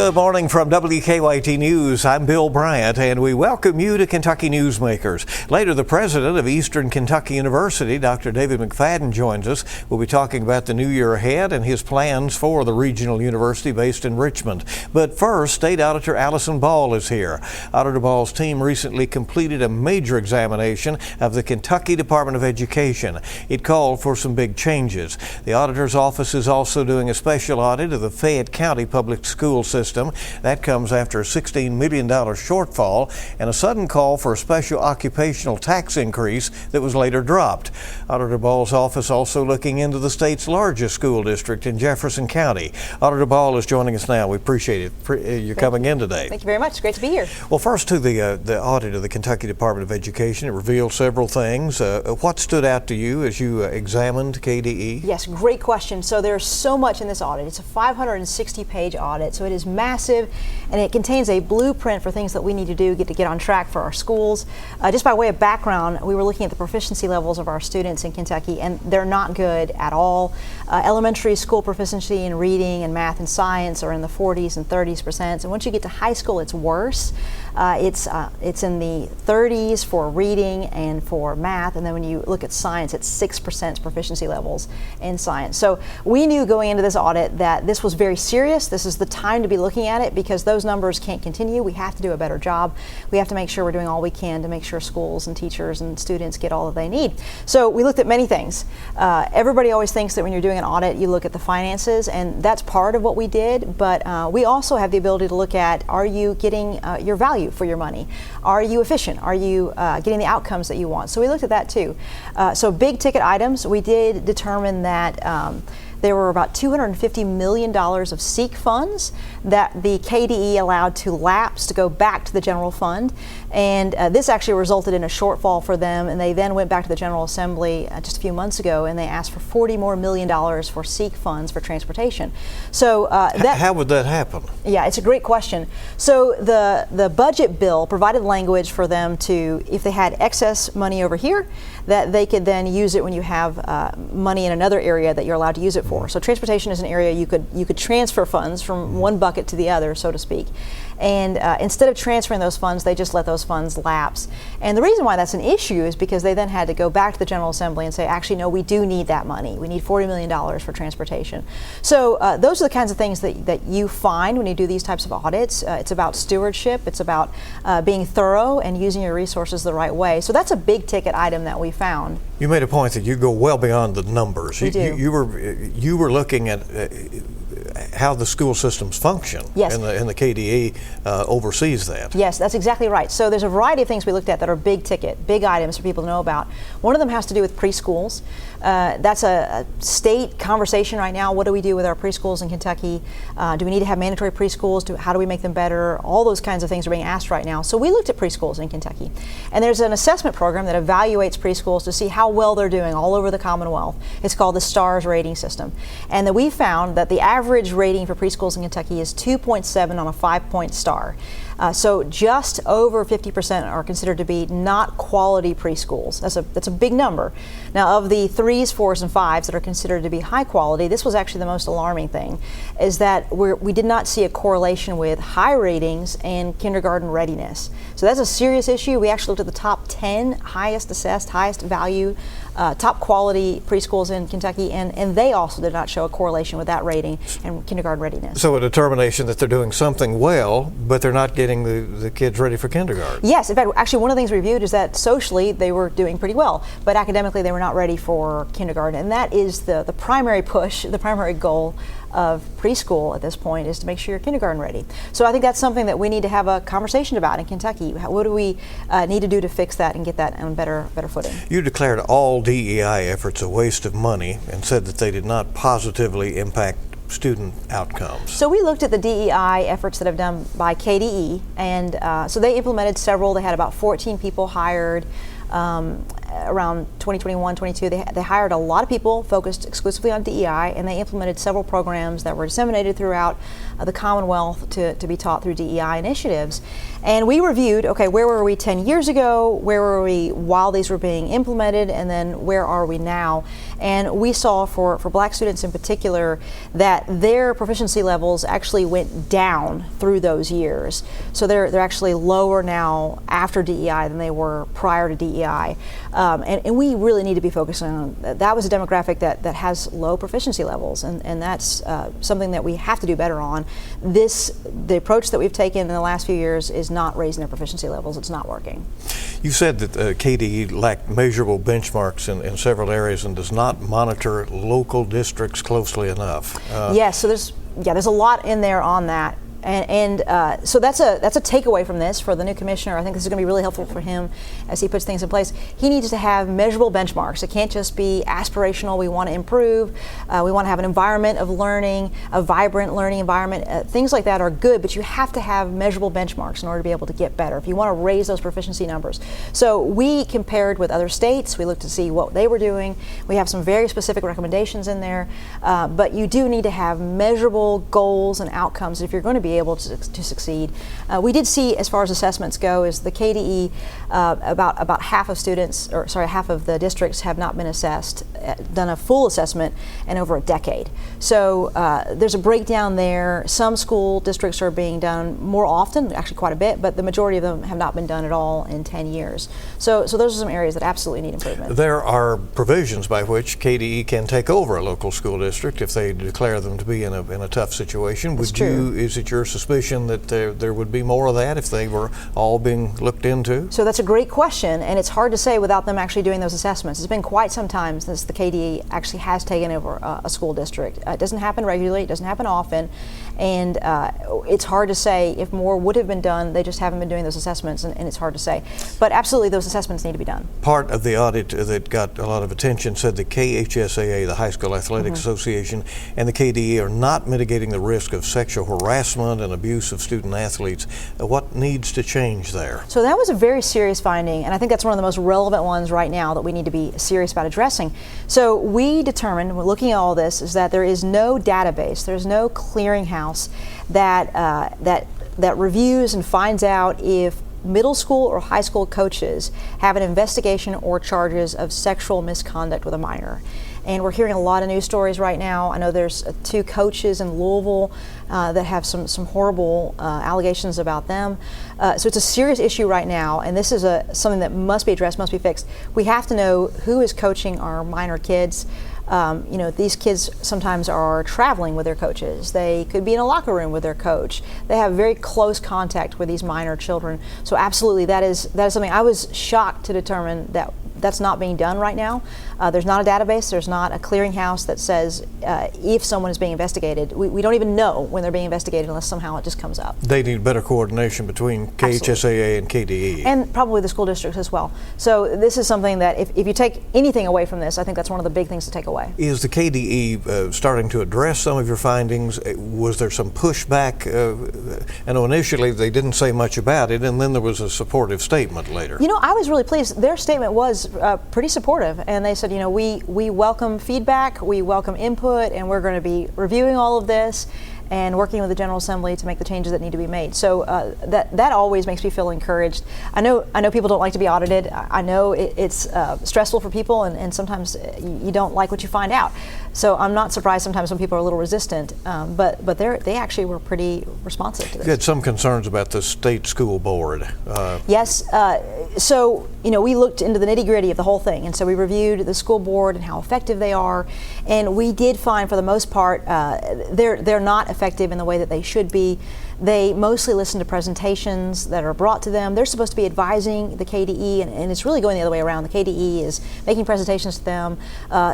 Good morning from WKYT News. I'm Bill Bryant, and we welcome you to Kentucky Newsmakers. Later, the president of Eastern Kentucky University, Dr. David McFaddin, joins us. We'll be talking about the new year ahead and his plans for the regional university based in Richmond. But first, State Auditor Allison Ball is here. Auditor Ball's team recently completed a major examination of the Kentucky Department of Education. It called for some big changes. The auditor's office is also doing a special audit of the Fayette County Public School System. That comes after a $16 million shortfall and a sudden call for a special occupational tax increase that was later dropped. Auditor Ball's office also looking into the state's largest school district in Jefferson County. Auditor Ball is joining us now. We appreciate it. You're coming in today. Thank you very much. Great to be here. Well, first to the audit of the Kentucky Department of Education. It revealed several things. What stood out to you as you examined KDE? Yes, great question. So there's so much in this audit. It's a 560-page audit, so it is massive, and it contains a blueprint for things that we need to do to get on track for our schools. Just by way of background, we were looking at the proficiency levels of our students in Kentucky, and they're not good at all. Elementary school proficiency in reading and math and science are in the 40s and 30%, and once you get to high school, it's worse. It's in the 30s for reading and for math, and then when you look at science, it's 6% proficiency levels in science. So we knew going into this audit that this was very serious. This is the time to be looking at it because those numbers can't continue. We have to do a better job. We have to make sure we're doing all we can to make sure schools and teachers and students get all that they need. So we looked at many things. Everybody always thinks that when you're doing an audit, you look at the finances, and that's part of what we did, but we also have the ability to look at, are you getting your value for your money? Are you efficient? Are you getting the outcomes that you want? So we looked at that too. So big ticket items, we did determine that there were about $250 million of SEEK funds that the KDE allowed to lapse to go back to the general fund. And this actually resulted in a shortfall for them, and they then went back to the General Assembly just a few months ago, and they asked for $40 more million for SEEK funds for transportation. So how would that happen? Yeah, it's a great question. So the budget bill provided language for them to, if they had excess money over here, that they could then use it when you have money in another area that you're allowed to use it for. So transportation is an area you could transfer funds from one bucket to the other, so to speak. And instead of transferring those funds, they just let those funds lapse. And the reason why that's an issue is because they then had to go back to the General Assembly and say, actually, no, we do need that money. We need $40 million for transportation. So those are the kinds of things that you find when you do these types of audits. It's about stewardship. It's about being thorough and using your resources the right way. So that's a big ticket item that we found. You made a point that you go well beyond the numbers. We do. You were looking at how the school systems function. Yes. And the KDE oversees that. Yes, that's exactly right. So there's a variety of things we looked at that are big ticket, big items for people to know about. One of them has to do with preschools. That's a state conversation right now. What do we do with our preschools in Kentucky? Do we need to have mandatory preschools? How do we make them better? All those kinds of things are being asked right now. So we looked at preschools in Kentucky. And there's an assessment program that evaluates preschools to see how well they're doing all over the Commonwealth. It's called the STARS rating system. And that we found that the average rating for preschools in Kentucky is 2.7 on a 5-point star. So just over 50% are considered to be not quality preschools. That's a big number. Now, of the 3s, 4s, and 5s that are considered to be high quality, this was actually the most alarming thing, is that we did not see a correlation with high ratings and kindergarten readiness. So that's a serious issue. We actually looked at the top 10 highest assessed, highest value, top quality preschools in Kentucky, and they also did not show a correlation with that rating and kindergarten readiness. So a determination that they're doing something well, but they're not getting the kids ready for kindergarten. Yes, in fact, actually one of the things we reviewed is that socially they were doing pretty well, but academically they were not ready for kindergarten. And that is the primary push, the primary goal of preschool at this point, is to make sure you're kindergarten ready. So I think that's something that we need to have a conversation about in Kentucky. What do we need to do to fix that and get that on better footing? You declared all DEI efforts a waste of money and said that they did not positively impact student outcomes. So we looked at the DEI efforts that have done by KDE, and so they implemented several. They had about 14 people hired. around 2021, 22, they hired a lot of people focused exclusively on DEI, and they implemented several programs that were disseminated throughout the Commonwealth to be taught through DEI initiatives. And we reviewed, okay, where were we 10 years ago, where were we while these were being implemented, and then where are we now? And we saw for black students in particular that their proficiency levels actually went down through those years. So they're actually lower now after DEI than they were prior to DEI. And we really need to be focusing on that. Was a demographic that has low proficiency levels, and that's something that we have to do better on. The approach that we've taken in the last few years is not raising their proficiency levels. It's not working. You said that KDE lacked measurable benchmarks in several areas and does not monitor local districts closely enough. Yes, so there's a lot in there on that. And so that's a takeaway from this for the new commissioner. I think this is going to be really helpful for him as he puts things in place. He needs to have measurable benchmarks. It can't just be aspirational. We want to improve. We want to have an environment of learning, a vibrant learning environment. Things like that are good, but you have to have measurable benchmarks in order to be able to get better if you want to raise those proficiency numbers. So we compared with other states. We looked to see what they were doing. We have some very specific recommendations in there, but you do need to have measurable goals and outcomes if you're going to be able to succeed. We did see, as far as assessments go, is the KDE about half of the districts have not been assessed, done a full assessment in over a decade. So there's a breakdown there. Some school districts are being done more often, actually quite a bit, but the majority of them have not been done at all in 10 years. So those are some areas that absolutely need improvement. There are provisions by which KDE can take over a local school district if they declare them to be in a tough situation. Is it your suspicion that there would be more of that if they were all being looked into? So that's a great question, and it's hard to say without them actually doing those assessments. It's been quite some time since the KDE actually has taken over a school district. It doesn't happen regularly, it doesn't happen often, and it's hard to say if more would have been done. They just haven't been doing those assessments, and it's hard to say. But absolutely, those assessments need to be done. Part of the audit that got a lot of attention said the KHSAA, the High School Athletics Association, and the KDE are not mitigating the risk of sexual harassment and abuse of student athletes. What needs to change there? So that was a very serious finding, and I think that's one of the most relevant ones right now that we need to be serious about addressing. So we determined, looking at all this, is that there is no database, there's no clearinghouse that reviews and finds out if middle school or high school coaches have an investigation or charges of sexual misconduct with a minor. And we're hearing a lot of news stories right now. I know there's 2 coaches in Louisville that have some horrible allegations about them. So it's a serious issue right now, and this is something that must be addressed, must be fixed. We have to know who is coaching our minor kids. These kids sometimes are traveling with their coaches. They could be in a locker room with their coach. They have very close contact with these minor children. So absolutely, that is something I was shocked to determine that's not being done right now. There's not a database, there's not a clearinghouse that says if someone is being investigated. We don't even know when they're being investigated unless somehow it just comes up. They need better coordination between KHSAA and KDE. And probably the school districts as well. So this is something that if you take anything away from this, I think that's one of the big things to take away. Is the KDE starting to address some of your findings? Was there some pushback? I know initially they didn't say much about it, and then there was a supportive statement later. I was really pleased. Their statement was pretty supportive, and they said, we welcome feedback, we welcome input, and we're going to be reviewing all of this and working with the General Assembly to make the changes that need to be made. So that always makes me feel encouraged. I know people don't like to be audited. I know it's stressful for people, and sometimes you don't like what you find out. So I'm not surprised sometimes when people are a little resistant, but they actually were pretty responsive to this. You had some concerns about the state school board. Yes. So we looked into the nitty-gritty of the whole thing, and so we reviewed the school board and how effective they are, and we did find, for the most part, they're not effective in the way that they should be. They mostly listen to presentations that are brought to them. They're supposed to be advising the KDE, and it's really going the other way around. The KDE is making presentations to them.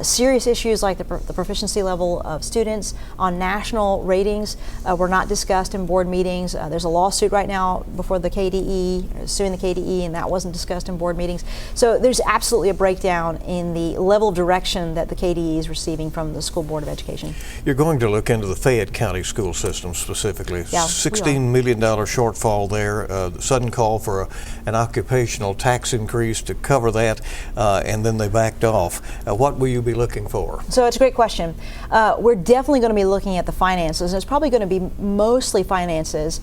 Serious issues like the proficiency level of students on national ratings were not discussed in board meetings. There's a lawsuit right now before the KDE, suing the KDE, and that wasn't discussed in board meetings. So there's absolutely a breakdown in the level of direction that the KDE is receiving from the School Board of Education. You're going to look into the Fayette County school system specifically. Yeah, $16 million shortfall there, sudden call for an occupational tax increase to cover that, and then they backed off. What will you be looking for? So it's a great question. We're definitely going to be looking at the finances. It's probably going to be mostly finances,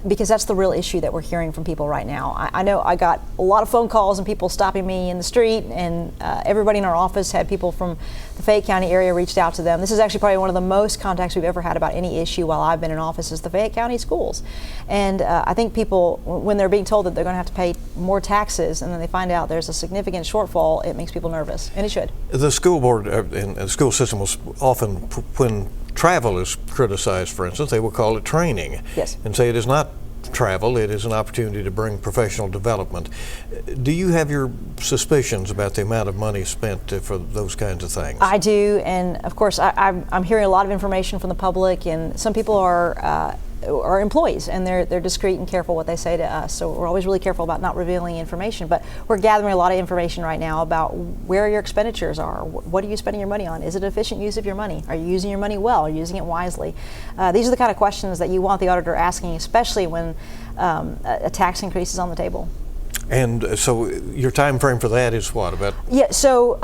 because that's the real issue that we're hearing from people right now. I know I got a lot of phone calls and people stopping me in the street, and everybody in our office had people from the Fayette County area reached out to them. This is actually probably one of the most contacts we've ever had about any issue while I've been in office is the Fayette County schools. And I think people, when they're being told that they're going to have to pay more taxes and then they find out there's a significant shortfall, it makes people nervous, and it should. The school board and the school system was often, when travel is criticized, for instance, they will call it training. Yes. And say it is not travel, it is an opportunity to bring professional development. Do you have your suspicions about the amount of money spent for those kinds of things? I do, and of course I'm hearing a lot of information from the public, and some people are employees, and they're discreet and careful what they say to us, so we're always really careful about not revealing information. But we're gathering a lot of information right now about where your expenditures are. What are you spending your money on? Is it an efficient use of your money? Are you using your money well? Are you using it wisely? These are the kind of questions that you want the auditor asking, especially when a tax increase is on the table. And so your time frame for that is what, about? Yeah, so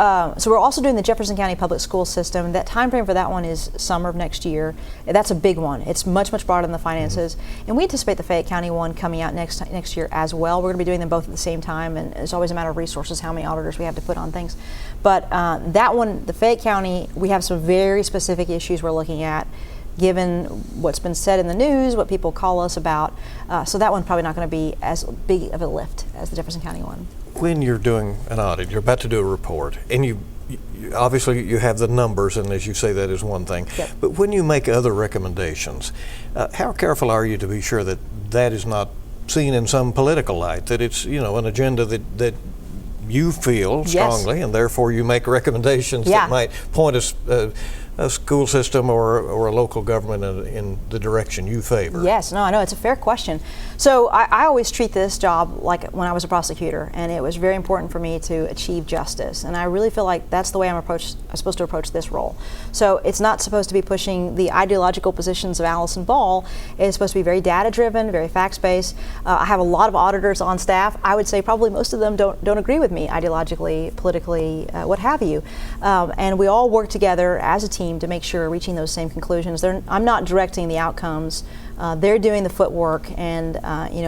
we're also doing the Jefferson County Public School System. That time frame for that one is summer of next year. That's a big one. It's much broader than the finances. Mm-hmm. And we anticipate the Fayette County one coming out next year as well. We're going to be doing them both at the same time, and it's always a matter of resources, how many auditors we have to put on things. But that one, the Fayette County, we have some very specific issues we're looking at, given what's been said in the news, what people call us about. So that one's probably not going to be as big of a lift as the Jefferson County one. When you're doing an audit, you're about to do a report, and you obviously you have the numbers, and as you say, that is one thing. Yep. But when you make other recommendations, how careful are you to be sure that that is not seen in some political light, that it's, an agenda that you feel strongly, yes, and therefore you make recommendations that might point us a school system or a local government in the direction you favor? Yes, no, I know, it's a fair question. So I always treat this job like when I was a prosecutor, and it was very important for me to achieve justice, and I really feel like that's the way I'm supposed to approach this role. So it's not supposed to be pushing the ideological positions of Allison Ball. It's supposed to be very data driven, very facts based. I have a lot of auditors on staff. I would say probably most of them don't agree with me ideologically, politically, what have you, and we all work together as a team to make sure we're reaching those same conclusions. I'm not directing the outcomes. They're doing the footwork, and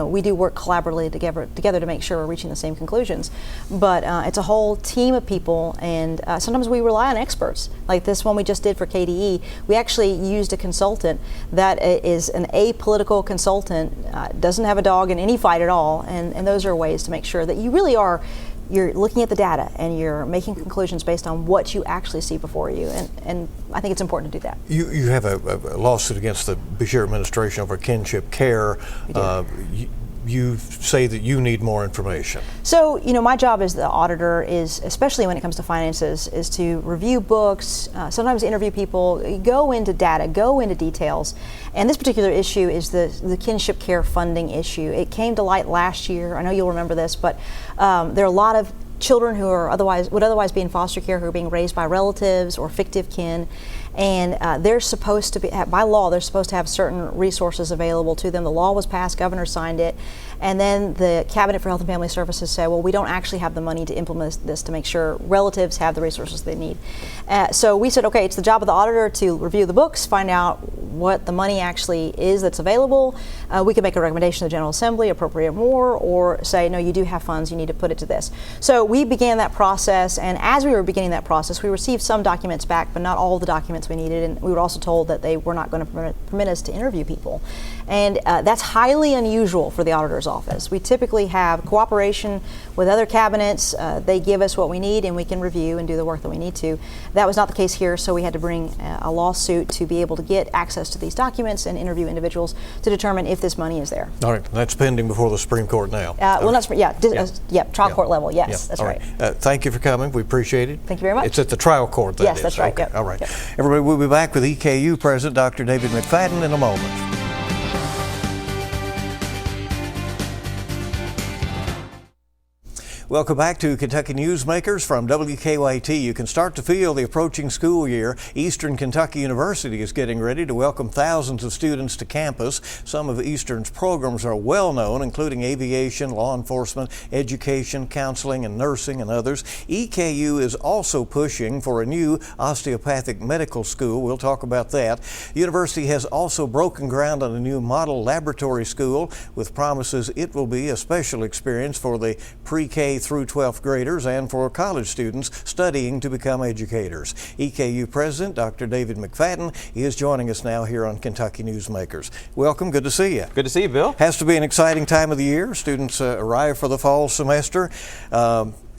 we do work collaboratively together to make sure we're reaching the same conclusions. But it's a whole team of people, and sometimes we rely on experts. Like this one we just did for KDE, we actually used a consultant that is an apolitical consultant, doesn't have a dog in any fight at all, and those are ways to make sure that you really are. You're looking at the data and you're making conclusions based on what you actually see before you, and I think it's important to do that. You have a lawsuit against the Beshear administration over kinship care. You say that you need more information. So, my job as the auditor is, especially when it comes to finances, is to review books, sometimes interview people, go into data, go into details. And this particular issue is the kinship care funding issue. It came to light last year. I know you'll remember this, but there are a lot of children who would otherwise be in foster care who are being raised by relatives or fictive kin. And they're supposed to be, by law, they're supposed to have certain resources available to them. The law was passed, governor signed it, and then the Cabinet for Health and Family Services said, well, we don't actually have the money to implement this to make sure relatives have the resources they need. So we said, okay, it's the job of the auditor to review the books, find out what the money actually is that's available. We can make a recommendation to the General Assembly, appropriate more, or say, no, you do have funds, you need to put it to this. So we began that process, and as we were beginning that process, we received some documents back, but not all of the documents we needed, and we were also told that they were not going to permit us to interview people. And that's highly unusual for the auditor's office. We typically have cooperation with other cabinets. They give us what we need and we can review and do the work that we need to. That was not the case here, so we had to bring a lawsuit to be able to get access to these documents and interview individuals to determine if this money is there. All right, that's pending before the Supreme Court now. Trial court level, yes, that's right. Thank you for coming, we appreciate it. Thank you very much. It's at the trial court, Yes, that's right. Okay. Yep. All right. Yep. Everybody, we'll be back with EKU President Dr. David McFaddin in a moment. Welcome back to Kentucky Newsmakers from WKYT. You can start to feel the approaching school year. Eastern Kentucky University is getting ready to welcome thousands of students to campus. Some of Eastern's programs are well known, including aviation, law enforcement, education, counseling, and nursing, and others. EKU is also pushing for a new osteopathic medical school. We'll talk about that. The university has also broken ground on a new model laboratory school with promises it will be a special experience for the pre-K through 12th graders and for college students studying to become educators. EKU President Dr. David McFaddin is joining us now here on Kentucky Newsmakers. Welcome, good to see you. Good to see you, Bill. Has to be an exciting time of the year. Students arrive for the fall semester.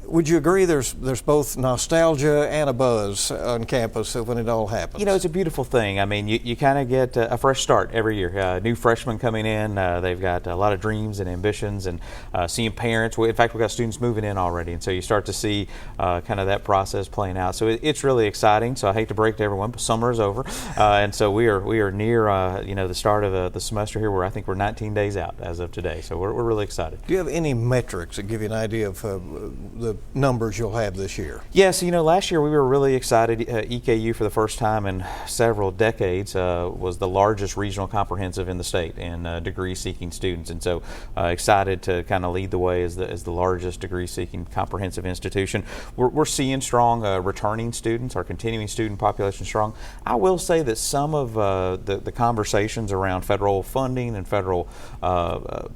Would you agree there's both nostalgia and a buzz on campus when it all happens? You know, it's a beautiful thing. I mean, you kind of get a fresh start every year. New freshmen coming in, they've got a lot of dreams and ambitions, and seeing parents. In fact, we've got students moving in already, and so you start to see kind of that process playing out. So it's really exciting. So I hate to break to everyone, but summer is over, and so we are near the start of the semester here, where I think we're 19 days out as of today. So we're really excited. Do you have any metrics that give you an idea of the numbers you'll have this year? Yes, last year we were really excited. EKU, for the first time in several decades, was the largest regional comprehensive in the state in degree-seeking students, and so excited to kind of lead the way as the largest degree-seeking comprehensive institution. We're seeing strong returning students, our continuing student population strong. I will say that some of the conversations around federal funding and federal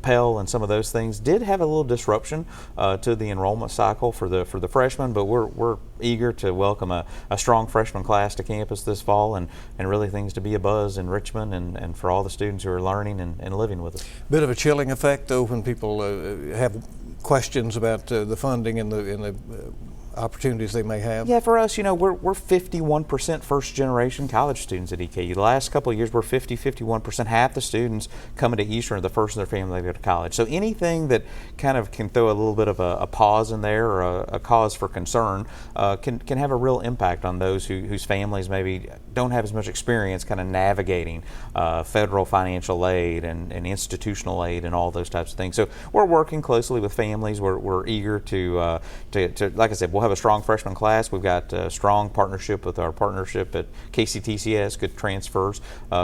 Pell and some of those things did have a little disruption to the enrollment cycle for the freshmen, but we're eager to welcome a strong freshman class to campus this fall, and really things to be a buzz in Richmond and for all the students who are learning and living with us. Bit of a chilling effect, though, when people have questions about the funding and the opportunities they may have? Yeah, for us, we're 51% first generation college students at EKU. The last couple of years, we're 51%. Half the students coming to Eastern are the first in their family to go to college. So anything that kind of can throw a little bit of a pause in there, or a cause for concern, can have a real impact on those whose families maybe don't have as much experience kind of navigating federal financial aid and institutional aid and all those types of things. So we're working closely with families. We're eager to like I said, we'll have a strong freshman class. We've got a strong partnership with our partnership at KCTCS, good transfers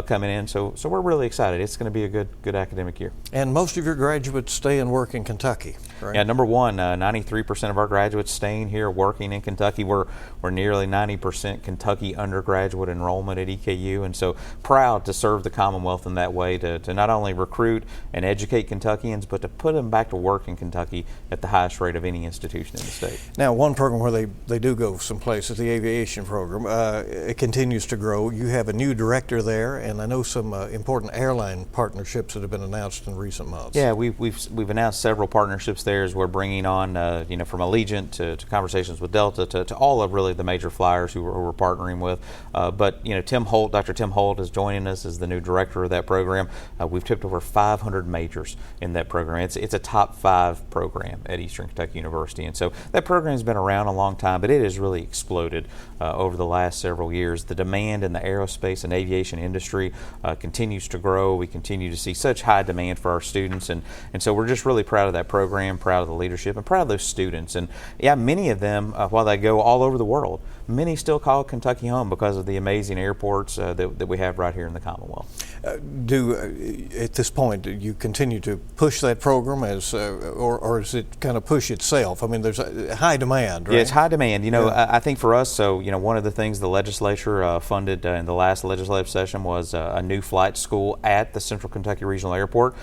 coming in. So we're really excited. It's going to be a good academic year. And most of your graduates stay and work in Kentucky, right? Yeah, number one, 93% of our graduates staying here working in Kentucky. We're nearly 90% Kentucky undergraduate enrollment at EKU, and so proud to serve the Commonwealth in that way, to not only recruit and educate Kentuckians, but to put them back to work in Kentucky at the highest rate of any institution in the state. Now, one program where they do go someplace is the aviation program. It continues to grow. You have a new director there, and I know some important airline partnerships that have been announced in recent months. Yeah, we've announced several partnerships there as we're bringing on, from Allegiant to conversations with Delta to all of really the major flyers who we're partnering with. But Dr. Tim Holt is joining us as the new director of that program. We've tipped over 500 majors in that program. It's a top 5 program at Eastern Kentucky University, and so that program has been around a long time, but it has really exploded over the last several years. The demand in the aerospace and aviation industry continues to grow. We continue to see such high demand for our students, and so we're just really proud of that program, proud of the leadership, and proud of those students. And yeah, many of them, while they go all over the world, many still call Kentucky home because of the amazing airports that we have right here in the Commonwealth. At this point, do you continue to push that program or does it kind of push itself? I mean, there's a high demand, right? Yeah, it's high demand. I think for us, one of the things the legislature funded in the last legislative session was a new flight school at the Central Kentucky Regional Airport.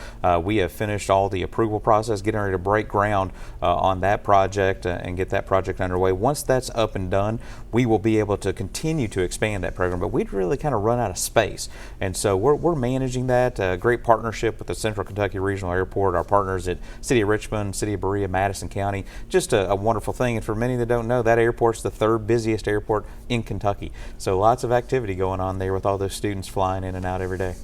We have finished all the approval process, getting ready to break ground on that project and get that project underway. Once that's up and done, we will be able to continue to expand that program, but we'd really kind of run out of space. And so we're managing that. Great partnership with the Central Kentucky Regional Airport, our partners at City of Richmond, City of Berea, Madison County. Just a wonderful thing. And for many that don't know, that airport's the 3rd busiest airport in Kentucky. So lots of activity going on there with all those students flying in and out every day.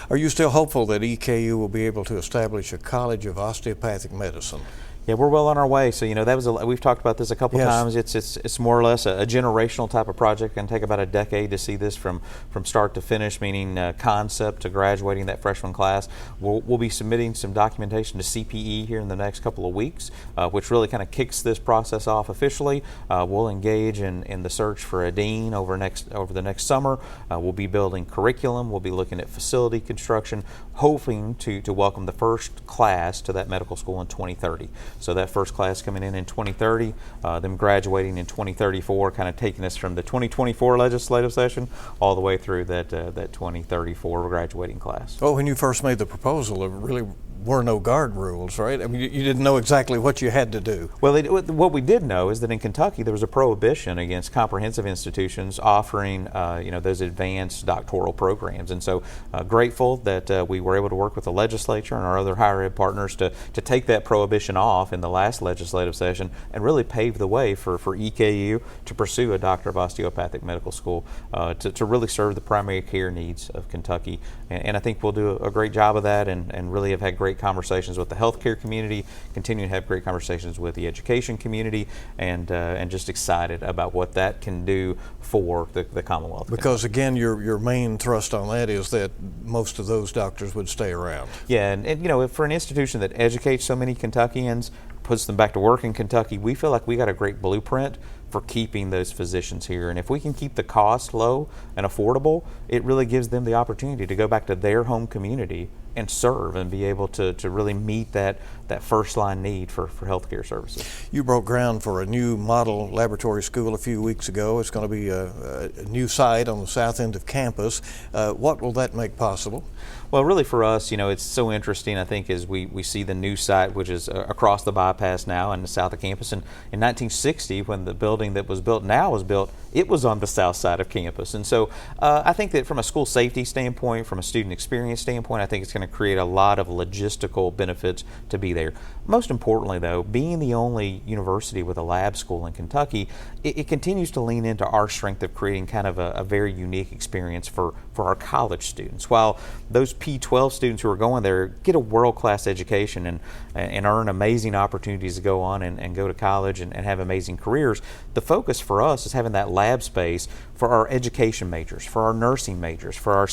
Are you still hopeful that EKU will be able to establish a college of osteopathic medicine? Yeah, we're well on our way. So that was we've talked about this a couple times. It's more or less a generational type of project. It can take about a decade to see this from start to finish, meaning concept to graduating that freshman class. We'll be submitting some documentation to CPE here in the next couple of weeks, which really kind of kicks this process off officially. We'll engage in the search for a dean over the next summer. We'll be building curriculum. We'll be looking at facility construction, hoping to welcome the first class to that medical school in 2030. So that first class coming in 2030, them graduating in 2034, kind of taking us from the 2024 legislative session all the way through that 2034 graduating class. Well, when you first made the proposal, there really were no guard rules, right? I mean, you didn't know exactly what you had to do. Well, what we did know is that in Kentucky there was a prohibition against comprehensive institutions offering, those advanced doctoral programs, and so grateful that we were able to work with the legislature and our other higher ed partners to take that prohibition off in the last legislative session and really pave the way for EKU to pursue a Doctor of Osteopathic Medical School to really serve the primary care needs of Kentucky, and I think we'll do a great job of that, and really have had great conversations with the healthcare community, continue to have great conversations with the education community, and just excited about what that can do for the Commonwealth. Because again, your main thrust on that is that most of those doctors would stay around. Yeah, and for an institution that educates so many Kentuckians, puts them back to work in Kentucky, we feel like we got a great blueprint for keeping those physicians here. And if we can keep the cost low and affordable, it really gives them the opportunity to go back to their home community and serve and be able to really meet that first line need for healthcare services. You broke ground for a new model laboratory school a few weeks ago. It's going to be a new site on the south end of campus. What will that make possible? Well, really for us, it's so interesting, I think, as we see the new site, which is across the bypass now in the south of campus. And in 1960, when the building that was built now was built, it was on the south side of campus. And so I think that from a school safety standpoint, from a student experience standpoint, I think it's going to create a lot of logistical benefits to be there. Most importantly, though, being the only university with a lab school in Kentucky, it continues to lean into our strength of creating kind of a very unique experience for our college students. While those P12 students who are going there get a world-class education and earn amazing opportunities to go on and go to college and have amazing careers, the focus for us is having that lab space for our education majors, for our nursing majors, for our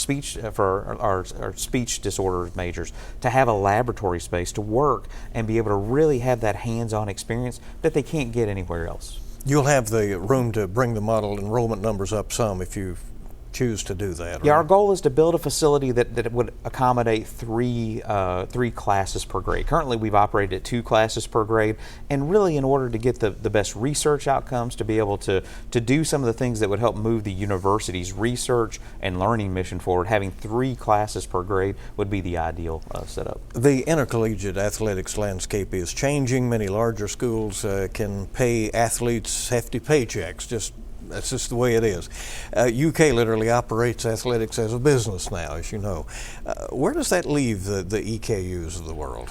speech disorders majors, to have a laboratory space to work and be able to really have that hands-on experience that they can't get anywhere else. You'll have the room to bring the model enrollment numbers up some if you choose to do that, right? Yeah, our goal is to build a facility that would accommodate three classes per grade. Currently, we've operated at 2 classes per grade, and really in order to get the best research outcomes, to be able to do some of the things that would help move the university's research and learning mission forward, having 3 classes per grade would be the ideal setup. The intercollegiate athletics landscape is changing. Many larger schools can pay athletes hefty paychecks. That's just the way it is. UK literally operates athletics as a business now, as you know. Where does that leave the EKUs of the world?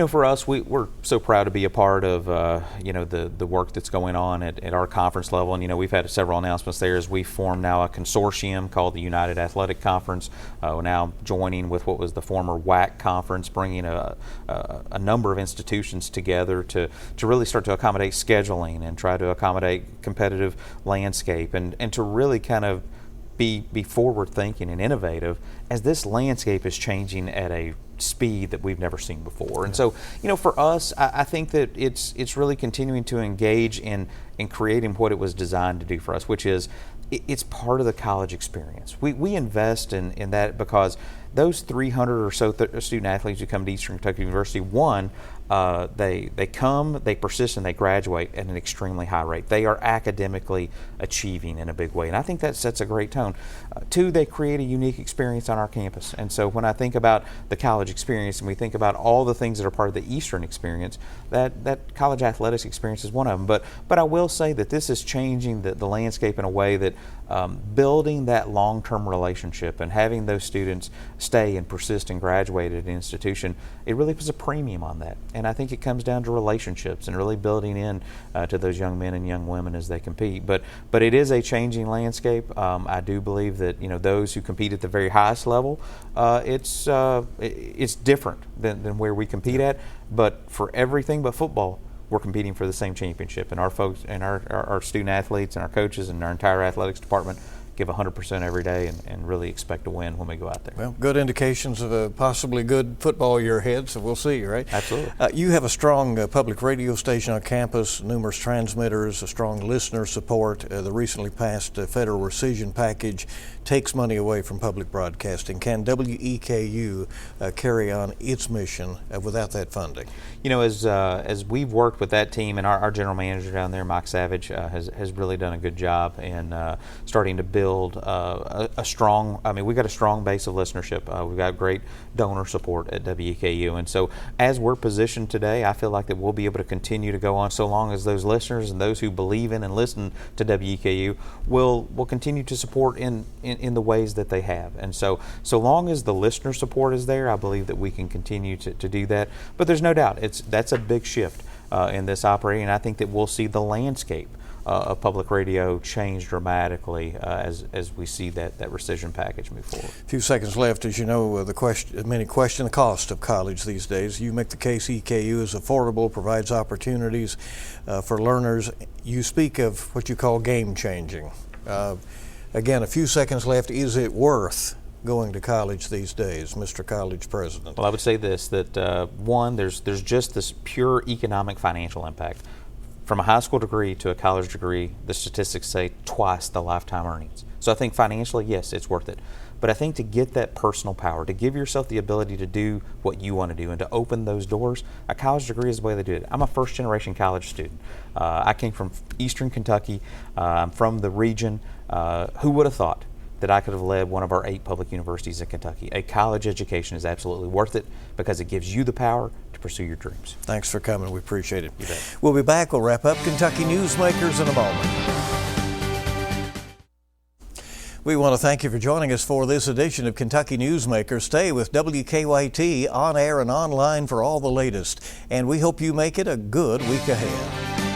For us, we're so proud to be a part of, the work that's going on at our conference level. And, we've had several announcements there as we form now a consortium called the United Athletic Conference. We're now joining with what was the former WAC conference, bringing a number of institutions together to really start to accommodate scheduling and try to accommodate competitive landscape and to really kind of be forward thinking and innovative as this landscape is changing at a speed that we've never seen before. And so, for us, I think that it's really continuing to engage in creating what it was designed to do for us, which is it's part of the college experience. We invest in that because those 300 or so student athletes who come to Eastern Kentucky University, one, they come, they persist, and they graduate at an extremely high rate. They are academically achieving in a big way, and I think that sets a great tone. 2, they create a unique experience on our campus. And so when I think about the college experience and we think about all the things that are part of the Eastern experience, that college athletics experience is one of them. But I will say that this is changing the landscape in a way that building that long-term relationship and having those students stay and persist and graduate at an institution, it really puts a premium on that. and I think it comes down to relationships and really building in to those young men and young women as they compete. But it is a changing landscape. I do believe that those who compete at the very highest level, it's different than where we compete at. But for everything but football, we're competing for the same championship, and our folks and our student athletes and our coaches and our entire athletics department give 100% every day and really expect to win when we go out there. Well, good indications of a possibly good football year ahead, so we'll see, right? Absolutely. You have a strong public radio station on campus, numerous transmitters, a strong listener support. The recently passed federal rescission package takes money away from public broadcasting. Can WEKU carry on its mission without that funding? As we've worked with that team, and our general manager down there, Mike Savage, has really done a good job in starting to build a strong, we've got a strong base of listenership. We've got great donor support at WKU. And so as we're positioned today, I feel like that we'll be able to continue to go on so long as those listeners and those who believe in and listen to WKU will continue to support in the ways that they have. And so long as the listener support is there, I believe that we can continue to do that. But there's no doubt that's a big shift in this operating, and I think that we'll see the landscape of public radio change dramatically as we see that rescission package move forward. A few seconds left. As you know, many question the cost of college these days. You make the case EKU is affordable, provides opportunities for learners. You speak of what you call game changing. Again, a few seconds left. Is it worth going to college these days, Mr. College President? Well, I would say this, that one, there's just this pure economic financial impact. From a high school degree to a college degree, the statistics say twice the lifetime earnings. So I think financially, yes, it's worth it. But I think to get that personal power, to give yourself the ability to do what you want to do and to open those doors, a college degree is the way they do it. I'm a first-generation college student. I came from Eastern Kentucky. I'm from the region. Who would have thought that I could have led one of our 8 public universities in Kentucky? A college education is absolutely worth it because it gives you the power to pursue your dreams. Thanks for coming. We appreciate it. You bet. We'll be back. We'll wrap up Kentucky Newsmakers in a moment. We want to thank you for joining us for this edition of Kentucky Newsmakers. Stay with WKYT on air and online for all the latest, and we hope you make it a good week ahead.